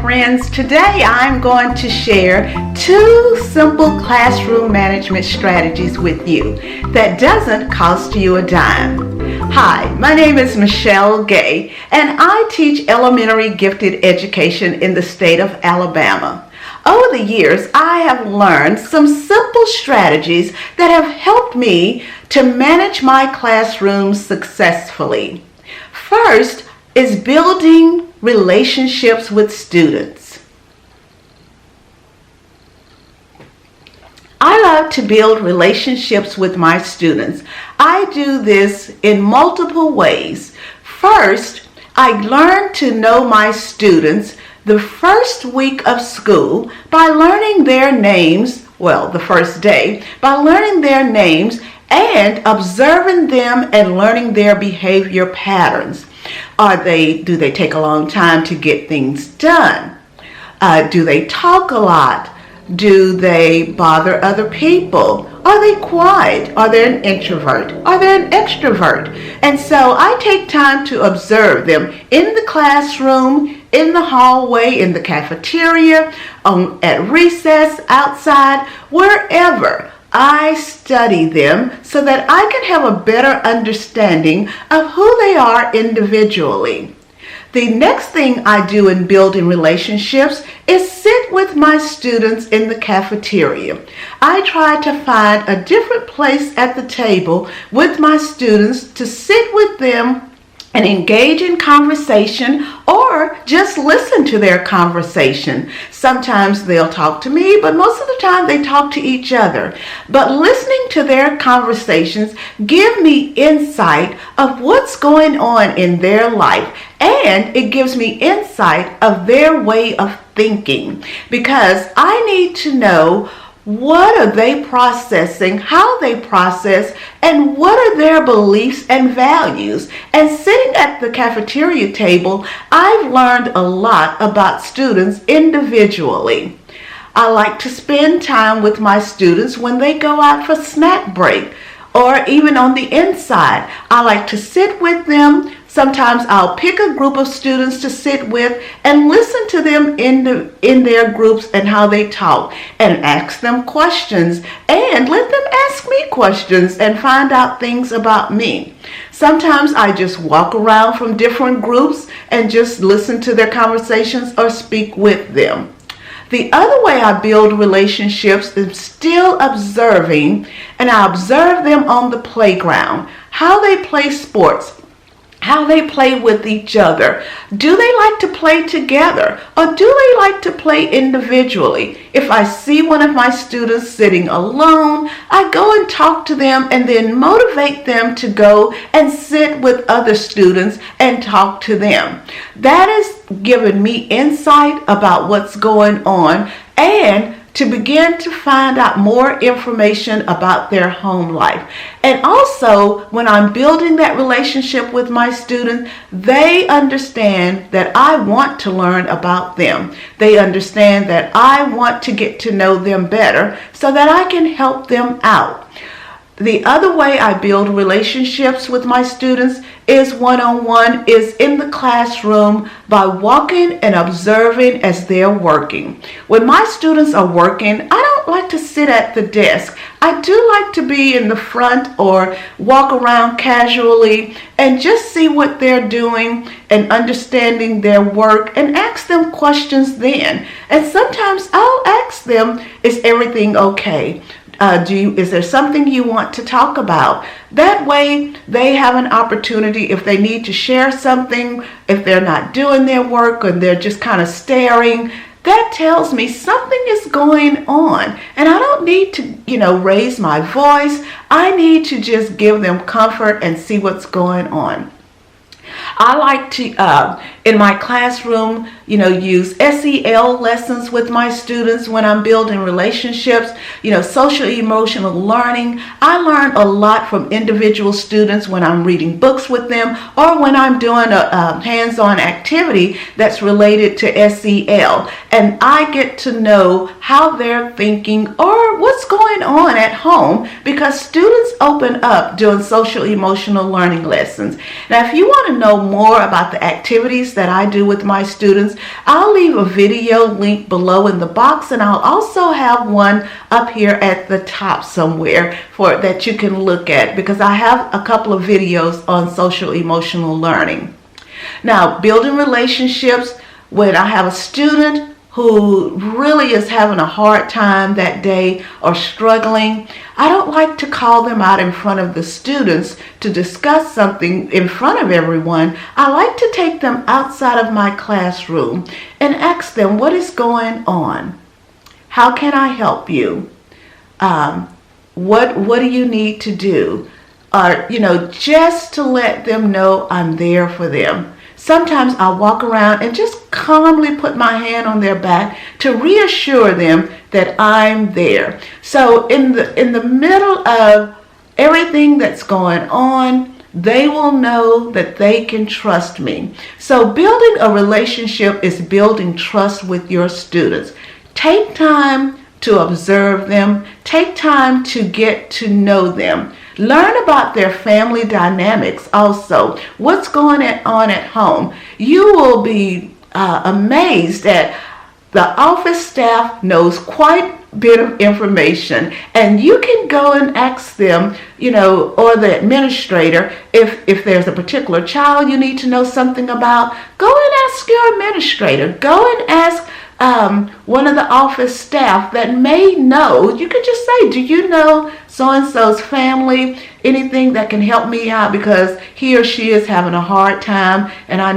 friends. Today I'm going to share 2 simple classroom management strategies with you that doesn't cost you a dime. Hi, my name is Michelle Gay and I teach elementary gifted education in the state of Alabama. Over the years, I have learned some simple strategies that have helped me to manage my classrooms successfully. First is building relationships with students. I love to build relationships with my students. I do this in multiple ways. First, I learn to know my students the first week of school by learning their names, the first day, by learning their names and observing them and learning their behavior patterns. Do they take a long time to get things done? Do they talk a lot? Do they bother other people? Are they quiet? Are they an introvert? Are they an extrovert? And so I take time to observe them in the classroom, in the hallway, in the cafeteria, at recess, outside, wherever. I study them so that I can have a better understanding of who they are individually. The next thing I do in building relationships is sit with my students in the cafeteria. I try to find a different place at the table with my students to sit with them and engage in conversation or just listen to their conversation. Sometimes they'll talk to me, but most of the time they talk to each other. But listening to their conversations give me insight of what's going on in their life, and it gives me insight of their way of thinking, because I need to know what are they processing, how they process, and what are their beliefs and values. And sitting at the cafeteria table, I've learned a lot about students individually. I like to spend time with my students when they go out for snack break or even on the inside. I like to sit with them. Sometimes I'll pick a group of students to sit with and listen to them in their groups and how they talk, and ask them questions and let them ask me questions and find out things about me. Sometimes I just walk around from different groups and just listen to their conversations or speak with them. The other way I build relationships is still observing, and I observe them on the playground, how they play sports, how they play with each other. Do they like to play together, or do they like to play individually? If I see one of my students sitting alone, I go and talk to them and then motivate them to go and sit with other students and talk to them. That has given me insight about what's going on and to begin to find out more information about their home life. And also, when I'm building that relationship with my students, they understand that I want to learn about them. They understand that I want to get to know them better so that I can help them out. The other way I build relationships with my students is one-on-one, is in the classroom by walking and observing as they're working. When my students are working, I don't like to sit at the desk. I do like to be in the front or walk around casually and just see what they're doing and understanding their work and ask them questions then. And sometimes I'll ask them, is everything okay? Is there something you want to talk about? That way they have an opportunity if they need to share something, if they're not doing their work and they're just kind of staring. That tells me something is going on, and I don't need to, raise my voice. I need to just give them comfort and see what's going on. I like to, in my classroom, use SEL lessons with my students when I'm building relationships, social emotional learning. I learn a lot from individual students when I'm reading books with them or when I'm doing a hands-on activity that's related to SEL. And I get to know how they're thinking or what's going on at home, because students open up doing social emotional learning lessons. Now, if you want to know more about the activities that I do with my students. I'll leave a video link below in the box, and I'll also have one up here at the top somewhere for that you can look at, because I have a couple of videos on social emotional learning. Now, building relationships, when I have a student who really is having a hard time that day or struggling, I don't like to call them out in front of the students to discuss something in front of everyone. I like to take them outside of my classroom and ask them, what is going on? How can I help you? What do you need to do? Just to let them know I'm there for them. Sometimes I'll walk around and just calmly put my hand on their back to reassure them that I'm there. So in the middle of everything that's going on, they will know that they can trust me. So building a relationship is building trust with your students. Take time to observe them. Take time to get to know them. Learn about their family dynamics also. What's going on at home? You will be amazed at the office staff knows quite a bit of information, and you can go and ask them, or the administrator, if there's a particular child you need to know something about, go and ask your administrator. Go and ask one of the office staff that may know. You can just say, do you know so-and-so's family? Anything that can help me out, because he or she is having a hard time and I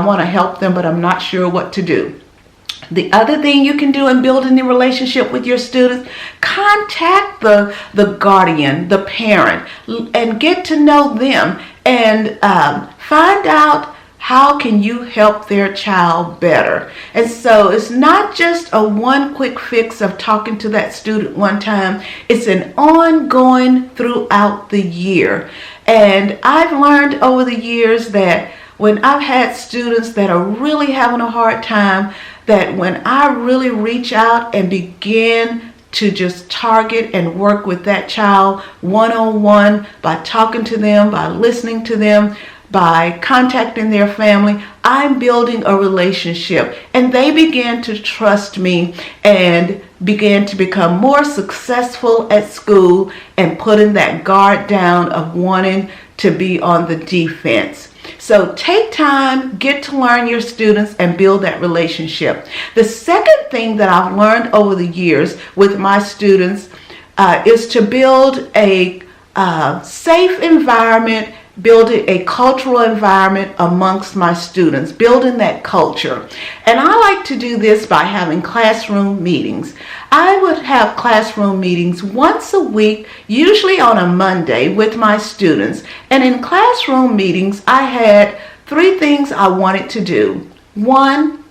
want to help them, but I'm not sure what to do. The other thing you can do in building the relationship with your students, contact the guardian, the parent, and get to know them and find out how can you help their child better. And so it's not just a one quick fix of talking to that student one time. It's an ongoing throughout the year. And I've learned over the years that when I've had students that are really having a hard time, that when I really reach out and begin to just target and work with that child one-on-one, by talking to them, by listening to them, by contacting their family, I'm building a relationship, and they begin to trust me and begin to become more successful at school and putting that guard down of wanting to be on the defense. So take time, get to learn your students, and build that relationship. The second thing that I've learned over the years with my students is to build a safe environment, building a cultural environment amongst my students, building that culture. And I like to do this by having classroom meetings. I would have classroom meetings once a week, usually on a Monday, with my students. And in classroom meetings, I had 3 things I wanted to do. 1,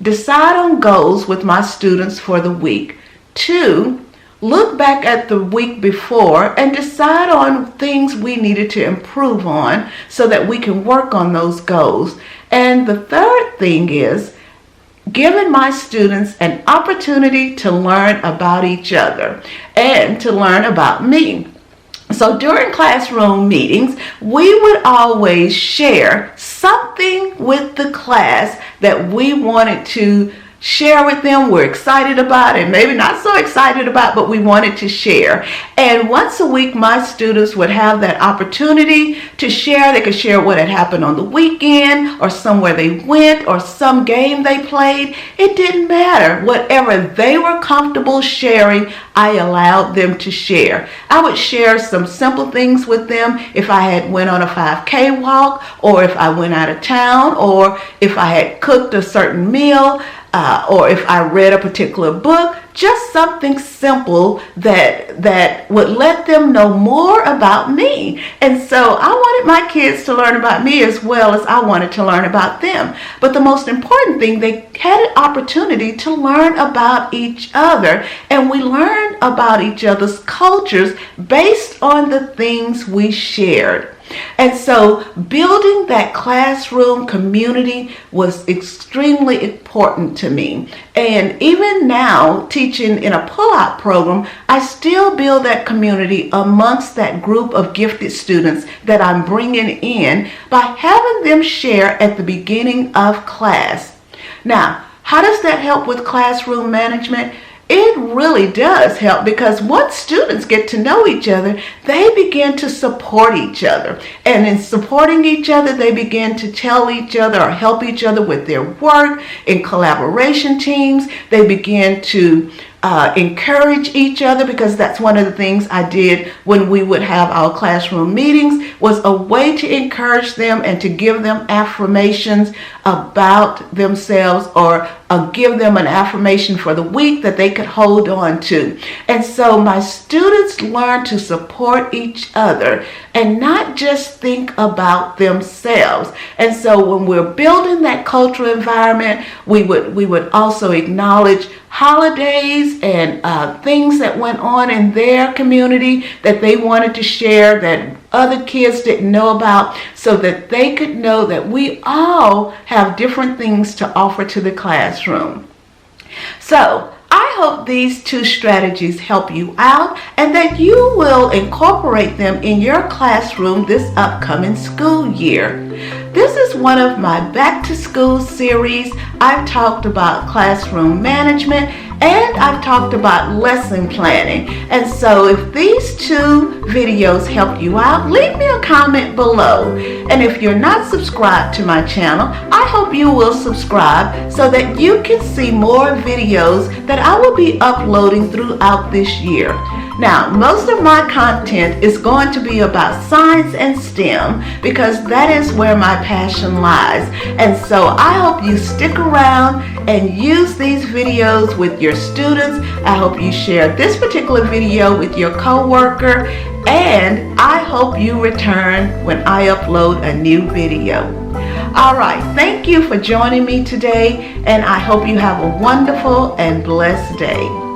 decide on goals with my students for the week. 2, look back at the week before and decide on things we needed to improve on so that we can work on those goals. And the third thing is giving my students an opportunity to learn about each other and to learn about me. So during classroom meetings, we would always share something with the class that we wanted to share with them, we're excited about, and maybe not so excited about, but we wanted to share. And once a week, my students would have that opportunity to share. They could share what had happened on the weekend, or somewhere they went, or some game they played. It didn't matter. Whatever they were comfortable sharing, I allowed them to share. I would share some simple things with them if I had went on a 5K walk, or if I went out of town, or if I had cooked a certain meal, or if I read a particular book. Just something simple that would let them know more about me. And so I wanted my kids to learn about me as well as I wanted to learn about them. But the most important thing, they had an opportunity to learn about each other. And we learned about each other's cultures based on the things we shared. And so building that classroom community was extremely important to me. And even now, teaching in a pull-out program, I still build that community amongst that group of gifted students that I'm bringing in by having them share at the beginning of class. Now, how does that help with classroom management? It really does help, because once students get to know each other, they begin to support each other. And in supporting each other, they begin to tell each other or help each other with their work. In collaboration teams, they begin to encourage each other, because that's one of the things I did when we would have our classroom meetings, was a way to encourage them and to give them affirmations about themselves, or give them an affirmation for the week that they could hold on to. And so my students learn to support each other and not just think about themselves. And so when we're building that cultural environment, we would also acknowledge holidays and things that went on in their community that they wanted to share that other kids didn't know about, so that they could know that we all have different things to offer to the classroom. So I hope these two strategies help you out, and that you will incorporate them in your classroom this upcoming school year. This is one of my back to school series. I've talked about classroom management, and I've talked about lesson planning. And so if these two videos help you out, leave me a comment below. And if you're not subscribed to my channel, I hope you will subscribe so that you can see more videos that I will be uploading throughout this year. Now, most of my content is going to be about science and STEM, because that is where my passion lies. And so I hope you stick around and use these videos with your students. I hope you share this particular video with your coworker, and I hope you return when I upload a new video. All right, thank you for joining me today, and I hope you have a wonderful and blessed day.